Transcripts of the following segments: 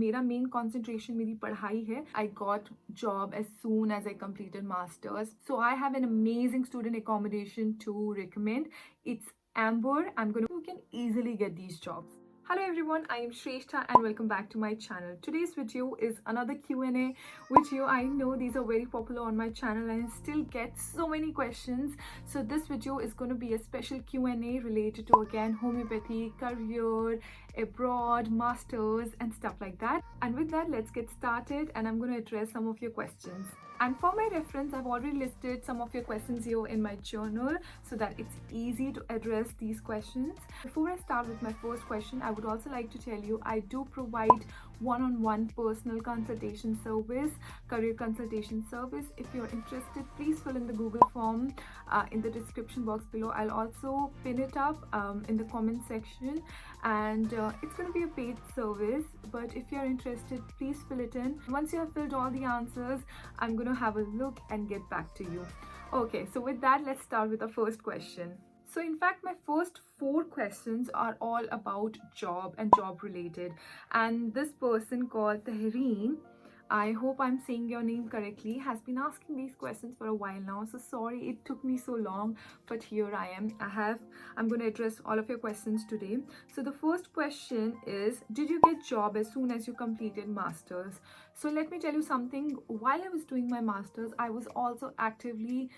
मेरा main concentration मेरी पढ़ाई है. I got job as soon as I completed masters. So I have an amazing student accommodation to recommend. It's Amber. You can easily get these jobs. Hello everyone, I am Shrestha and welcome back to my channel. Today's video is another Q&A, which I know these are very popular on my channel and I still get so many questions. So this video is going to be a special Q&A related to again homeopathy, career, abroad, masters and stuff like that. And with that, let's get started and I'm going to address some of your questions. And for my reference, I've already listed some of your questions here in my journal so that it's easy to address these questions. Before I start with my first question, I would also like to tell you I do provide one-on-one personal consultation service, career consultation service. If you're interested, please fill in the Google form in the description box below. I'll also pin it up in the comment section, and it's going to be a paid service, but if you're interested, please fill it in. Once you have filled all the answers, I'm going to have a look and get back to you. Okay, so with that, let's start with the first question. So in fact, my first 4 questions are all about job and job related. And this person called Tahreen, I hope I'm saying your name correctly, has been asking these questions for a while now. So sorry it took me so long, but here I am. I'm going to address all of your questions today. So the first question is, did you get job as soon as you completed masters? So let me tell you something. While I was doing my masters, I was also actively,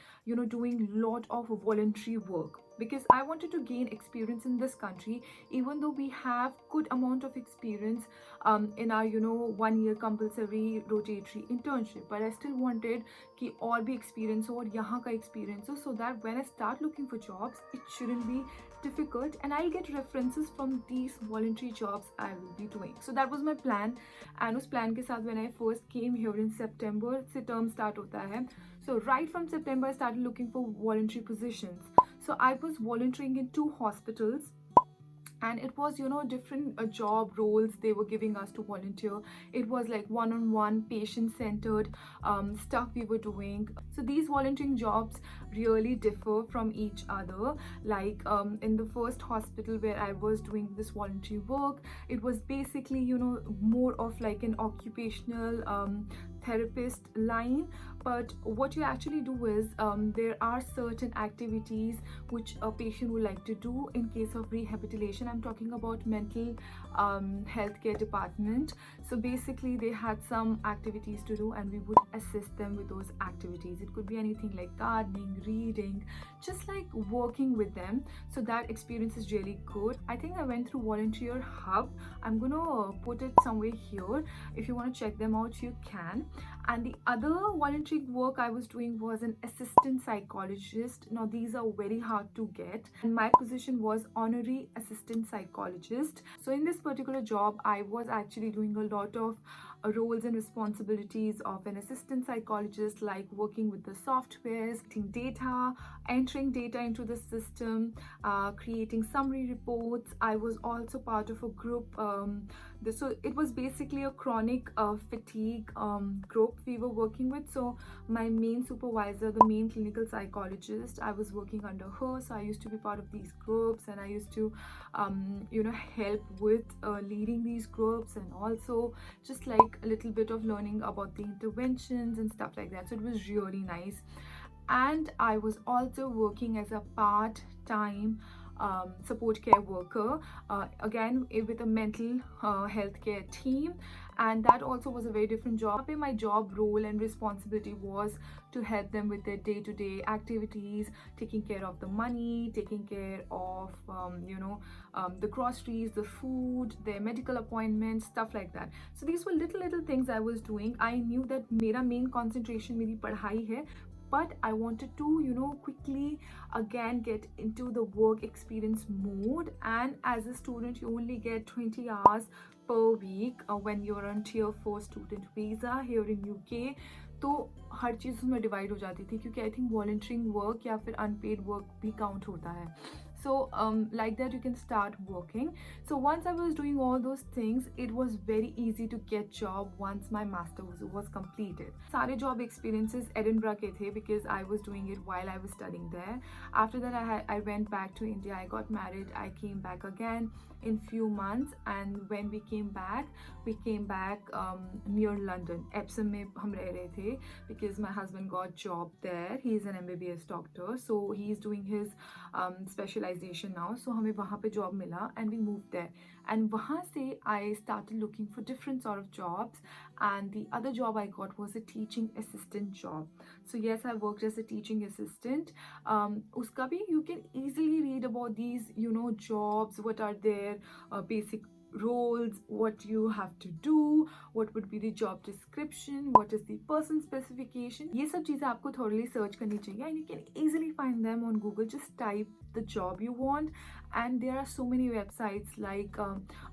doing lot of voluntary work, because I wanted to gain experience in this country. Even though we have good amount of experience in our 1 year compulsory rotatory internship, but I still wanted कि और भी experience हो और यहाँ का experience हो, so that when I start looking for jobs, it shouldn't be difficult and I'll get references from these voluntary jobs I will be doing. So that was my plan, and उस plan के साथ when I first came here in September से term start होता है. So right from September I started looking for voluntary positions. So I was volunteering in 2 hospitals, and it was different job roles they were giving us to volunteer. It was like one-on-one patient centered stuff we were doing. So these volunteering jobs really differ from each other. Like in the first hospital where I was doing this voluntary work, it was basically more of like an occupational therapist line. But what you actually do is there are certain activities which a patient would like to do in case of rehabilitation. I'm talking about mental healthcare department. So basically they had some activities to do and we would assist them with those activities. It could be anything like gardening, reading, just like working with them. So that experience is really good. I think I went through Volunteer Hub. I'm gonna put it somewhere here. If you want to check them out, you can. And the other voluntary work I was doing was an assistant psychologist. Now these are very hard to get, and my position was honorary assistant psychologist. So in this particular job I was actually doing a lot of roles and responsibilities of an assistant psychologist, like working with the softwares, entering data into the system, creating summary reports. I was also part of a group, so it was basically a chronic fatigue group we were working with. So my main supervisor, the main clinical psychologist, I was working under her. So I used to be part of these groups, and I used to help with leading these groups, and also just like a little bit of learning about the interventions and stuff like that. So it was really nice. And I was also working as a part-time support care worker, again with a mental health care team, and that also was a very different job. My job role and responsibility was to help them with their day-to-day activities, taking care of the money, taking care of the groceries, the food, their medical appointments, stuff like that. So these were little things I was doing. I knew that मेरा main concentration मेरी पढ़ाई है, but I wanted to quickly again get into the work experience mode. And as a student you only get 20 hours per week when you're on tier 4 student visa here in UK. तो हर चीज़ उसमें divide हो जाती थी, क्योंकि I think volunteering work या फिर unpaid work भी count होता है. So like that you can start working. So once I was doing all those things, it was very easy to get job once my master's was completed. सारे job experiences Edinburgh के थे, because I was doing it while I was studying there. After that I went back to India, I got married, I came back again, in few months, and when we came back near London. Epsom में हम रह रहे थे because my husband got job there. He is an MBBS doctor, so he is doing his specialization now. So हमें वहाँ पे job मिला and we moved there. And वहाँ से I started looking for different sort of jobs, and the other job I got was a teaching assistant job. So yes, I worked as a teaching assistant. Uska bhi you can easily read about these, jobs, what are their basic roles, what you have to do, what would be the job description, what is the person specification. ये सब चीज़ें आपको thoroughly search करनी चाहिए, and you can easily find them on Google. Just type the job you want, and there are so many websites like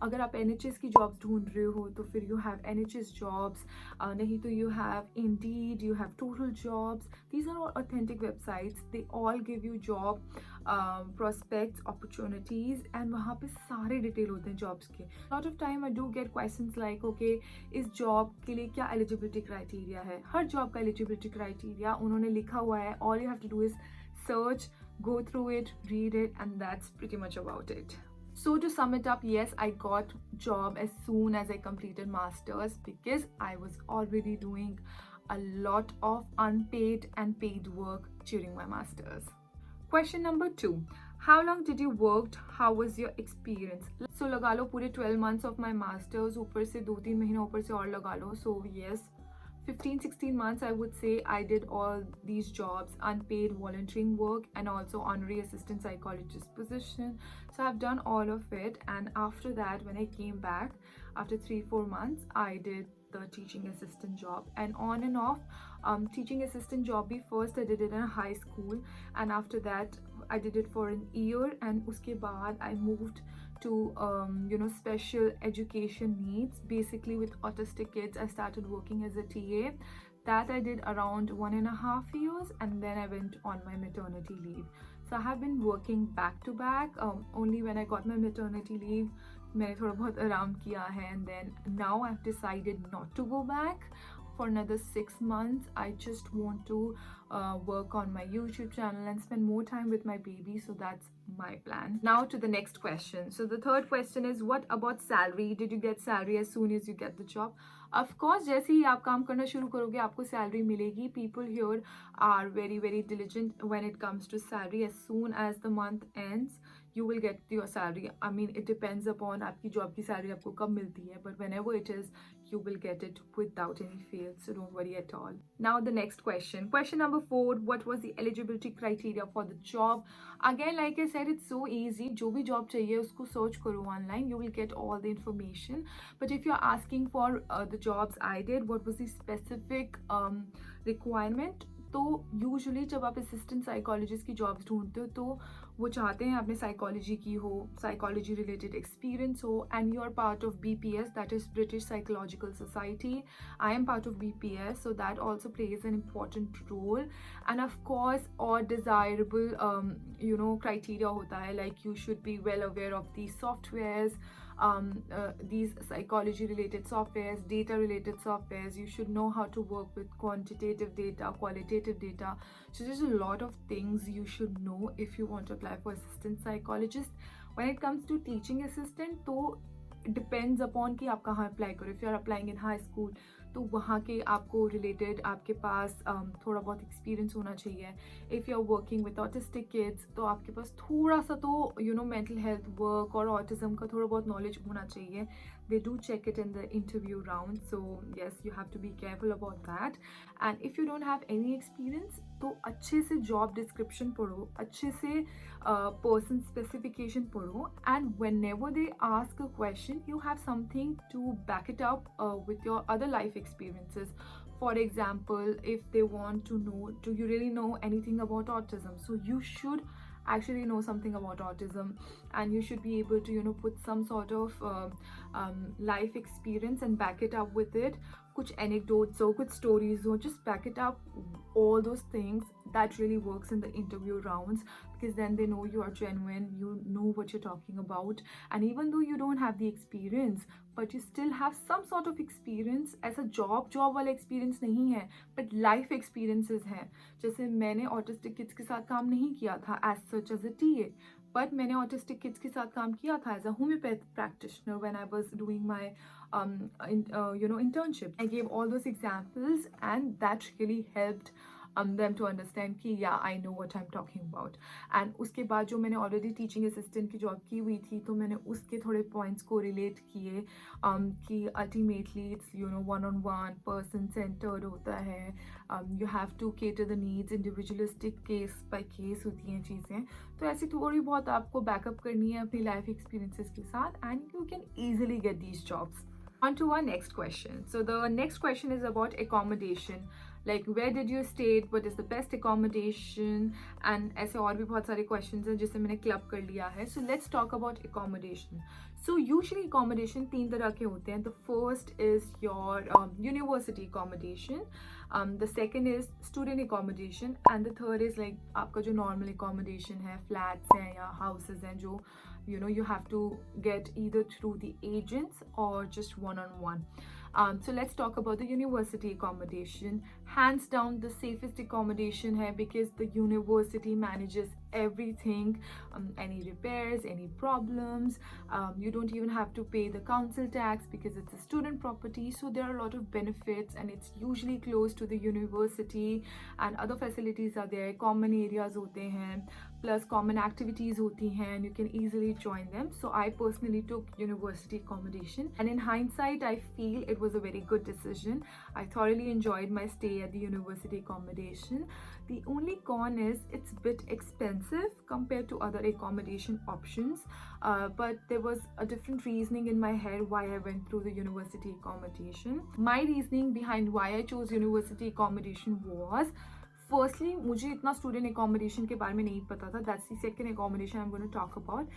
अगर आप NHS की jobs ढूंढ रहे हो तो फिर you have NHS jobs, नहीं तो you have Indeed, you have Total Jobs. These are all authentic websites. They all give you job prospects, opportunities, and वहाँ पे सारे डिटेल होते हैं जॉब्स के. Lot of time I do get questions like, okay, इस job के लिए क्या एलिजिबिलिटी क्राइटेरिया है. हर जॉब का एलिजिबिलिटी क्राइटेरिया उन्होंने लिखा हुआ है. All you have to do is search, go through it, read it, and that's pretty much about it. So to sum it up, yes, I got job as soon as I completed masters because I was already doing a lot of unpaid and paid work during my masters. Question number 2. How long did you worked? How was your experience? So लगा लो पूरे 12 months of my masters, ऊपर से 2-3 महीना ऊपर से और लगा लो. So yes, 15-16 months I would say I did all these jobs, unpaid volunteering work, and also honorary assistant psychologist position. So I've done all of it, and after that when I came back after 3-4 months I did the teaching assistant job, and on and off. Teaching assistant job bhi first I did it in a high school, and after that I did it for an year, and uske baad I moved to special education needs, basically with autistic kids. I started working as a TA. That I did around 1.5 years, and then I went on my maternity leave. So I have been working back to back. Only when I got my maternity leave मैंने थोड़ा बहुत आराम किया है, and then now I've decided not to go back for another 6 months. I just want to work on my YouTube channel and spend more time with my baby. So that's my plan. Now to the next question. So the third question is, what about salary? Did you get salary as soon as you get the job? Of course, जैसे ही आप काम करना शुरू करोगे आपको salary मिलेगी. People here are very diligent when it comes to salary. As soon as the month ends, you will get your salary. I mean, it depends upon आपकी job की salary आपको कब मिलती है, but whenever it is, you will get it without any fail. So don't worry at all. Now the next question. Question number 4. What was the eligibility criteria for the job? Again, like I said, it's so easy. जो भी job चाहिए उसको search करो online. You will get all the information. But if you're asking for the jobs I did, what was the specific requirement? तो usually जब आप assistant psychologist की jobs ढूंढते हो तो वो चाहते हैं आपने साइकोलॉजी की हो, साइकोलॉजी रिलेटेड एक्सपीरियंस हो, and you are part of BPS, that is British Psychological Society. I am part of BPS, so that also plays an important role. And of course और डिज़ायरेबल क्राइटेरिया होता है, like you should be well aware of the softwares, these psychology related softwares, data related softwares. You should know how to work with quantitative data, qualitative data. So there's a lot of things you should know if you want to apply for assistant psychologist. When it comes to teaching assistant, तो depends upon कि आप कहाँ apply करो. If you are applying in high school, तो वहाँ के आपको related आपके पास थोड़ा बहुत एक्सपीरियंस होना चाहिए. If you are working with autistic kids तो आपके पास थोड़ा सा तो मेंटल हेल्थ वर्क और ऑटिज्म का थोड़ा बहुत नॉलेज होना चाहिए. They do check it in the interview round, so yes, you have to be careful about that. And if you don't have any experience, तो अच्छे से job description पढ़ो, अच्छे से person specification पढ़ो, and whenever they ask a question, you have something to back it up with your other life experiences. For example, if they want to know, do you really know anything about autism? So you should actually know something about autism, and you should be able to put some sort of life experience and back it up with it. Kuch anecdotes or good stories, or just back it up. All those things that really works in the interview rounds, because then they know you are genuine, you know what you're talking about. And even though you don't have the experience, but you still have some sort of experience as a job वाला experience नहीं है, but life experiences हैं. जैसे मैंने autistic kids के साथ काम नहीं किया था as such as a TA, but मैंने ऑटिस्टिक किड्स के साथ काम किया था as a homeopath practitioner when I was doing my internship. I gave all those examples and that really helped them to understand कि yeah I know what I'm talking about. And उसके बाद जो मैंने already teaching assistant की job की हुई थी तो मैंने उसके थोड़े points को relate किए कि ultimately it's one on one person centered होता है. You have to cater the needs, individualistic case by case होती हैं चीज़ें. तो ऐसी थोड़ी बहुत आपको बैकअप करनी है अपनी लाइफ एक्सपीरियंसेस के साथ and you can easily get these jobs. On to our next question. So the next question is about accommodation. Like where did you stay? What is the best accommodation? And ऐसे और भी बहुत सारे questions हैं जिसे मैंने club कर लिया है. So let's talk about accommodation. So usually accommodation तीन तरह के होते हैं. The first is your university accommodation. The second is student accommodation and the third is like आपका जो normal accommodation है, flats हैं या houses हैं जो you have to get either through the agents or just one-on-one. So let's talk about the university accommodation. Hands down the safest accommodation hai because the university manages everything, any repairs, any problems. You don't even have to pay the council tax because it's a student property, so there are a lot of benefits and it's usually close to the university and other facilities are there. Common areas hote hain plus common activities hoti hain and you can easily join them. So I personally took university accommodation and in hindsight I feel it was a very good decision. I thoroughly enjoyed my stay at the university accommodation. The only con is it's a bit expensive compared to other accommodation options, but there was a different reasoning in my head why I went through the university accommodation. My reasoning behind why I chose university accommodation was firstly मुझे इतना student accommodation के बारे में नहीं पता था. That's the second accommodation I'm going to talk about.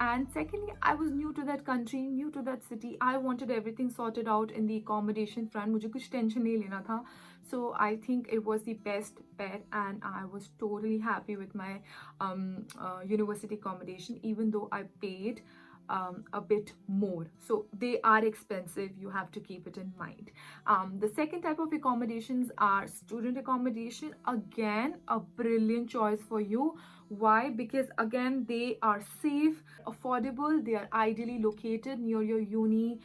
And secondly, I was new to that country, new to that city. I wanted everything sorted out in the accommodation front. मुझे कुछ tension नहीं लेना था. So I think it was the best bet and I was totally happy with my university accommodation even though I paid a bit more. So they are expensive, you have to keep it in mind. The second type of accommodations are student accommodation. Again, a brilliant choice for you. Why? Because again they are safe, affordable, they are ideally located near your uni,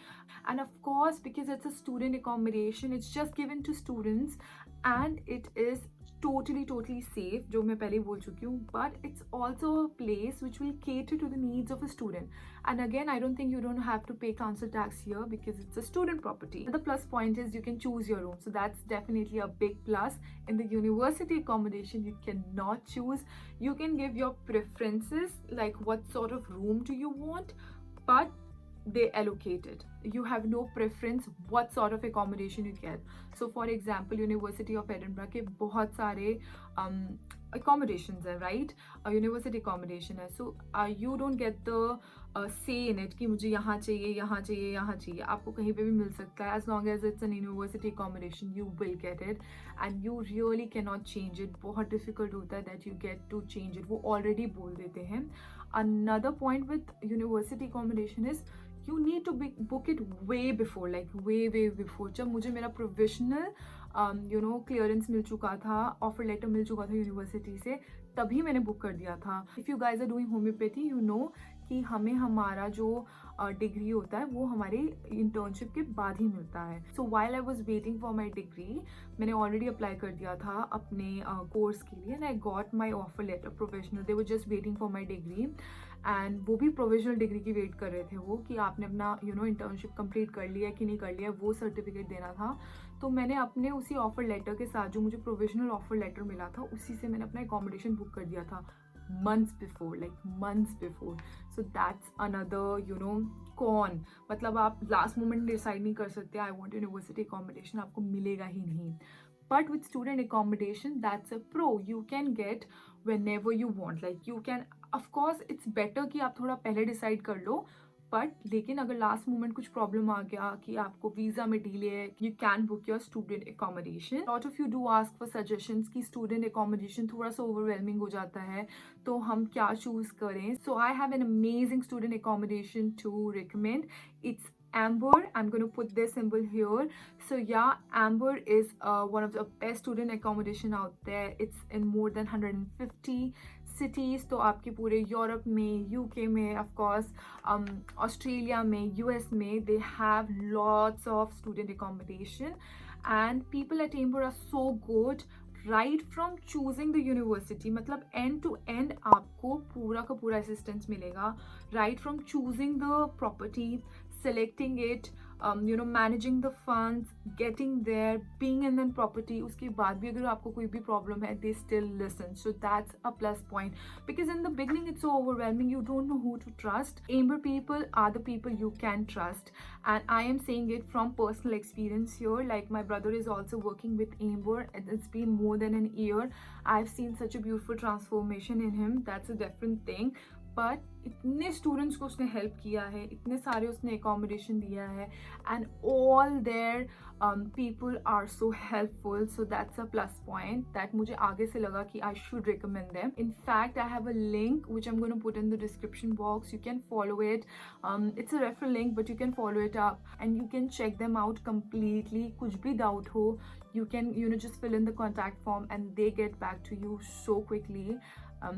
and of course because it's a student accommodation, it's just given to students and it is totally safe, जो मैं पहले बोल चुकी हूँ, but it's also a place which will cater to the needs of a student. And again, I don't think you don't have to pay council tax here because it's a student property. The plus point is you can choose your room, so that's definitely a big plus. In the university accommodation, you cannot choose. You can give your preferences, like what sort of room do you want, but they allocate it. You have no preference what sort of accommodation you get. So for example, University of Edinburgh के बहुत सारे accommodations है, right? University accommodation है, so you don't get the say in it कि मुझे यहाँ चाहिए, यहाँ चाहिए, यहाँ चाहिए. आपको कहीं पे भी मिल सकता है. As long as it's an university accommodation, you will get it and you really cannot change it. बहुत difficult होता है that you get to change it. वो already बोल देते हैं. Another point with university accommodation is you need to book it way before, like way before. जब मुझे मेरा provisional clearance मिल चुका था, offer letter मिल चुका था यूनिवर्सिटी से, तभी मैंने बुक कर दिया था. If you guys are doing homeopathy, you know कि हमें हमारा जो डिग्री होता है वो हमारे इंटर्नशिप के बाद ही मिलता है. सो while I was waiting for my degree, मैंने ऑलरेडी अप्लाई कर दिया था अपने कोर्स के लिए and I got my offer letter provisional. They were just waiting for my degree and वो भी प्रोविजनल डिग्री की वेट कर रहे थे वो कि आपने अपना इंटर्नशिप कंप्लीट कर लिया कि नहीं कर लिया, वो सर्टिफिकेट देना था. तो मैंने अपने उसी ऑफर लेटर के साथ जो मुझे प्रोविजनल ऑफर लेटर मिला था उसी से मैंने अपना अकोमोडेशन बुक कर दिया था months before. So that's another con. मतलब आप लास्ट मोमेंट डिसाइड नहीं कर सकते आई वांट यूनिवर्सिटी अकोमोडेशन, आपको मिलेगा ही नहीं. But with student accommodation, that's a pro. You can get whenever you want. Like you can, of course, it's better कि आप थोड़ा पहले decide कर लो. But लेकिन अगर last moment कुछ problem आ गया कि आपको visa में delay है, you can book your student accommodation. A lot of you do ask for suggestions कि student accommodation थोड़ा सा overwhelming हो जाता है, तो हम क्या choose करें? So I have an amazing student accommodation to recommend. It's Amber. I'm going to put this symbol here. So yeah, Amber is one of the best student accommodation out there. It's in more than 150 cities, तो आपके पूरे Europe में, UK में, of course Australia में, US में, they have lots of student accommodation and people at Amber are so good right from choosing the university. मतलब end to end आपको पूरा का पूरा assistance मिलेगा, right from choosing the property, selecting it, managing the funds, getting there, being in the property. उसके बाद भी अगर आपको कोई भी problem है, they still listen. So that's a plus point, because in the beginning it's so overwhelming, you don't know who to trust. Amber people are the people you can trust, and I am saying it from personal experience here. Like, my brother is also working with Amber, and it's been more than an year. I've seen such a beautiful transformation in him. That's a different thing. But इतने students को उसने help किया है, इतने सारे उसने accommodation दिया है, and all their people are so helpful. So that's a plus point that मुझे आगे से लगा कि I should recommend them. In fact I have a link which I am going to put in the description box. You can follow it. It's a referral link, but you can follow it up and you can check them out completely. कुछ भी doubt हो, you can just fill in the contact form and they get back to you so quickly.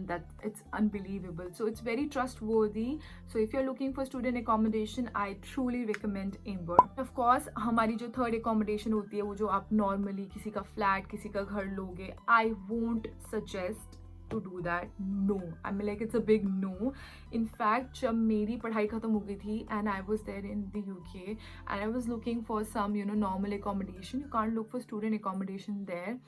That it's unbelievable. So it's very trustworthy. So if you're looking for student accommodation, I truly recommend Amber. Of course, हमारी जो third accommodation होती है, वो जो आप normally किसी का flat, किसी का घर लोगे, I won't suggest to do that. No, I mean, like, it's a big no. In fact, जब मेरी पढ़ाई खत्म हो गई थी and I was there in the UK and I was looking for some normal accommodation. You can't look for student accommodation there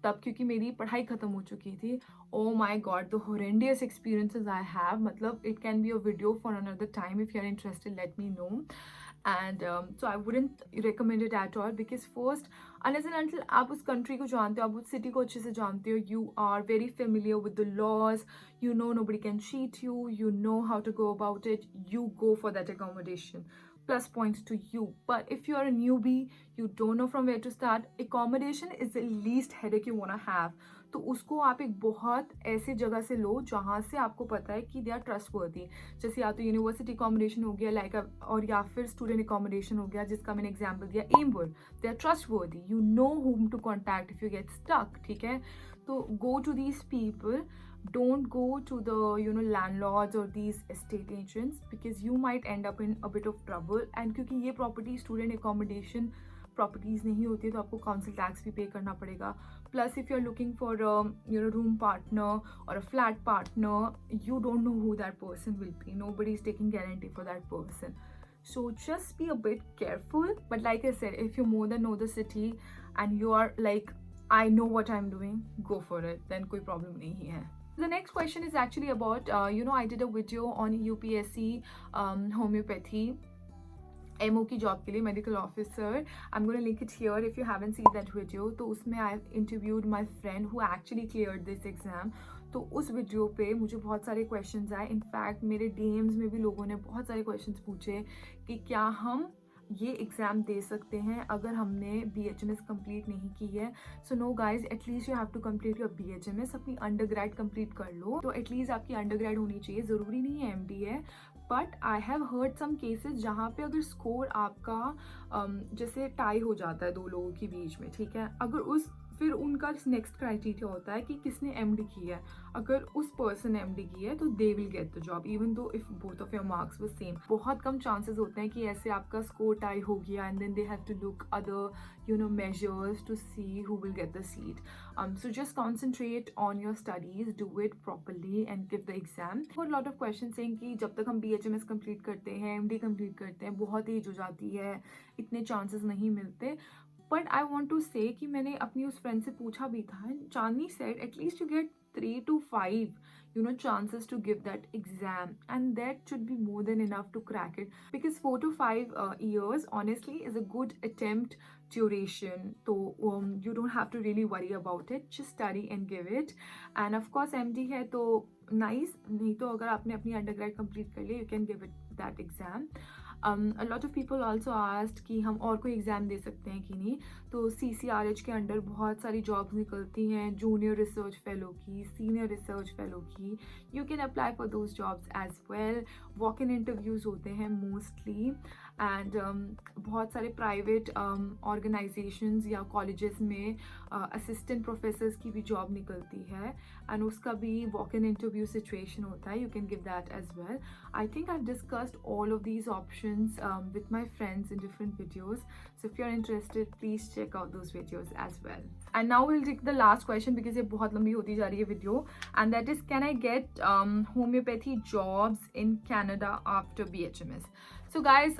तब, क्योंकि मेरी पढ़ाई ख़त्म हो चुकी थी. Oh my god, the horrendous experiences I have. मतलब it can be a video for another time. If you are interested, let me know. And so I wouldn't recommend it at all, because first, unless and until आप उस country को जानते हो, आप उस city को अच्छे से जानते हो, you are very familiar with the laws, you know nobody can cheat you, you know how to go about it, you go for that accommodation. Plus points to you. But if you are a newbie, you don't know from where to start, accommodation is the least headache you want to have. तो उसको आप एक बहुत ऐसे जगह से लो जहाँ से आपको पता है कि दे आर ट्रस्टवर्दी. जैसे या तो यूनिवर्सिटी अकोमोडेशन हो गया, लाइक, और या फिर स्टूडेंट अकोमोडेशन हो गया, जिसका मैंने एग्जाम्पल दिया Amber. They are trustworthy, you know whom to contact if you get stuck. ठीक है, तो go to these people. Don't go to the landlords or these estate agents, because you might end up in a bit of trouble. And क्योंकि ये property student accommodation properties नहीं होती है, तो आपको काउंसिल टैक्स भी पे करना पड़ेगा. Plus if you are looking for room partner or a flat partner, you don't know who that person will be. Nobody is taking guarantee for that person. So just be a bit careful. But like I said, if you more than know the city and you are like, I know what I'm doing, go for it. Then कोई problem नहीं है. The next question is actually about, I did a video on UPSC homeopathy MO की job के लिए, medical officer. I'm going to link it here if you haven't seen that video. तो उसमें I interviewed my friend who actually cleared this exam. तो उस video पे मुझे बहुत सारे क्वेश्चंस आए. इनफैक्ट मेरे DMs में भी लोगों ने बहुत सारे क्वेश्चंस पूछे कि क्या हम ये एग्ज़ाम दे सकते हैं अगर हमने BHMS कंप्लीट नहीं की है. So no guys, at least you have to complete your BHMS. अपनी अंडर ग्रेड कंप्लीट कर लो, तो एटलीस्ट आपकी अंडर ग्रेड होनी चाहिए. ज़रूरी नहीं है MD है. But I have heard some cases जहाँ पे अगर स्कोर आपका जैसे टाई हो जाता है दो लोगों के बीच में, ठीक है, अगर उस फिर उनका नेक्स्ट क्राइटेरिया होता है कि किसने MD की है. अगर उस पर्सन ने MD की है तो they will get the job even though if both of your marks were same. बहुत कम चांसेस होते हैं कि ऐसे आपका स्कोर टाई हो गया and then they have to look other measures to see who will get the seat. So just concentrate on your studies, do it properly and give the exam. For a lot of questions saying कि जब तक हम BHMS complete करते हैं, MD complete करते हैं, बहुत as हो जाती है, इतने chances नहीं मिलते. बट आई वॉन्ट टू से कि मैंने अपनी उस फ्रेंड से पूछा भी था. Chandni said at least you get 3 to 5 chances to give that exam, and that should be more than enough to crack it, because 4 to 5 years honestly is a good attempt duration. So you don't have to really worry about it, just study and give it. And of course MD है तो nice, नहीं तो अगर आपने अपनी undergrad complete कर लिया, you can give it that exam. A lot of people also asked कि हम और कोई एग्ज़ाम दे सकते हैं कि नहीं. तो CCRH के अंडर बहुत सारी जॉब्स निकलती हैं, जूनियर रिसर्च फेलो की, सीनियर रिसर्च फेलो की. You can apply for those jobs as well. Walk in interviews होते हैं मोस्टली. एंड बहुत सारे प्राइवेट ऑर्गेनाइजेशंस या कॉलेजेस में असिस्टेंट प्रोफेसर्स की भी जॉब निकलती है, एंड उसका भी वॉक इन इंटरव्यू सिचुएशन होता है. You can give that as well. I think I have discussed all of these options with my friends in different videos. So if you're interested, please check out those videos as well. And now we'll take the last question because ये बहुत लंबी होती जा रही है video, and that is, can I get homeopathy jobs in Canada after BHMS? So guys,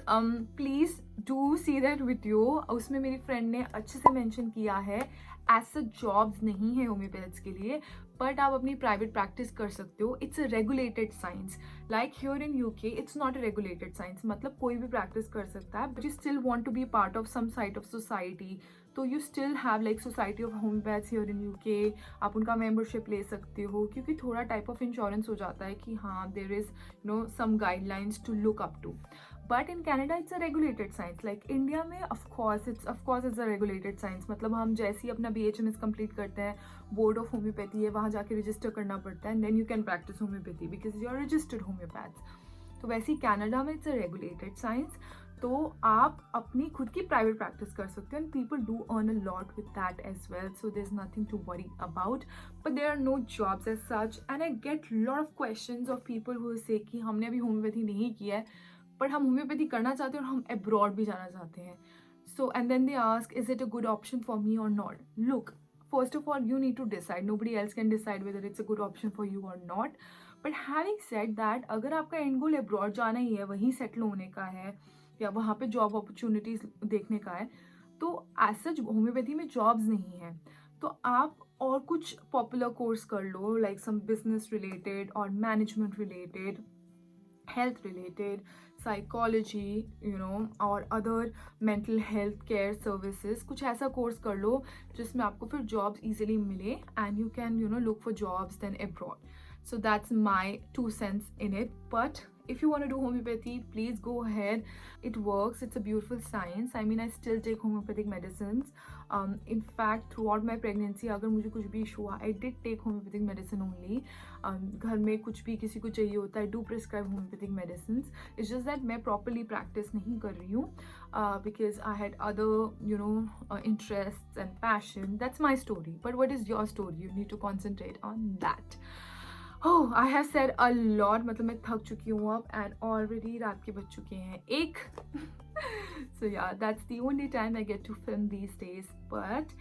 please do see that video. उसमें मेरी friend ने अच्छे से मेंशन किया है ऐसा जॉब्स नहीं है होम्योपैथ्स के लिए, बट आप अपनी प्राइवेट प्रैक्टिस कर सकते हो. It's a regulated science. Like here in UK it's not a regulated science, मतलब कोई भी प्रैक्टिस कर सकता है, but you still want to be part of some site of society. तो you still have like society of homeopaths here in UK. आप उनका membership ले सकते हो, क्योंकि थोड़ा टाइप ऑफ इंश्योरेंस हो जाता है कि हाँ there is some guidelines to look up to. But in Canada it's a regulated science. Like India में of course it's a regulated science. मतलब हम जैसे ही अपना BHMS कंप्लीट करते हैं, बोर्ड ऑफ होम्योपैथी है, वहाँ जाके रजिस्टर करना पड़ता है, and then you can practice homeopathy because you are registered homeopaths. तो वैसे ही कैनेडा में इट्स अ रेगुलेटेड साइंस. तो आप अपनी खुद की प्राइवेट प्रैक्टिस कर सकते हो, and people do earn a lot with that as well. So there is nothing to worry about, but there are no jobs as such. And I get lot of questions of people who say कि हमने अभी homeopathy नहीं किया है, but हम homeopathy करना चाहते हैं और हम अब्रॉड भी जाना चाहते हैं. So and then they ask, is it a good option for me or not? Look, first of all you need to decide. Nobody else can decide whether it's a good option for you or not. But having said that, अगर आपका and goal abroad जाना ही है, वहीं settle होने का है, या वहाँ पे जॉब अपॉर्चुनिटीज देखने का है, तो एज सच होम्योपैथी में जॉब्स नहीं है. तो आप और कुछ पॉपुलर कोर्स कर लो, लाइक सम बिजनेस रिलेटेड और management related, health related, psychology, or other mental health care services. कुछ ऐसा कोर्स कर लो जिसमें आपको फिर जॉब्स इजीली मिले, and you can look for jobs then abroad. So that's my 2 cents in it. But if you want to do homeopathy, please go ahead. It works. It's a beautiful science. I mean, I still take homeopathic medicines. In fact, throughout my pregnancy, अगर मुझे कुछ भी issue हुआ, I did take homeopathic medicine only. घर में कुछ भी किसी को चाहिए होता है, I do prescribe homeopathic medicines. It's just that मैं properly practice नहीं कर रही हूँ, because I had other interests and passion. That's my story. But what is your story? You need to concentrate on that. Oh, I have said a lot. मतलब मैं थक चुकी हूँ अब, and already रात के बज चुके हैं 1. So yeah, that's the only time I get to film these days. But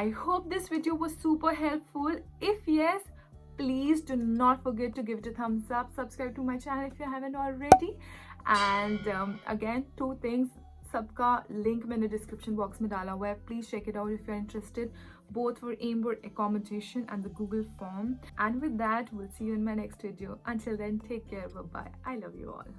I hope this video was super helpful. If yes, please do not forget to give it a thumbs up. Subscribe to my channel if you haven't already. And again, 2 things. सबका link मैंने description box में डाला हुआ है. Please check it out if you are interested, both for Amber accommodation and the Google form. And with that, we'll see you in my next video. Until then, take care. Bye bye. I love you all.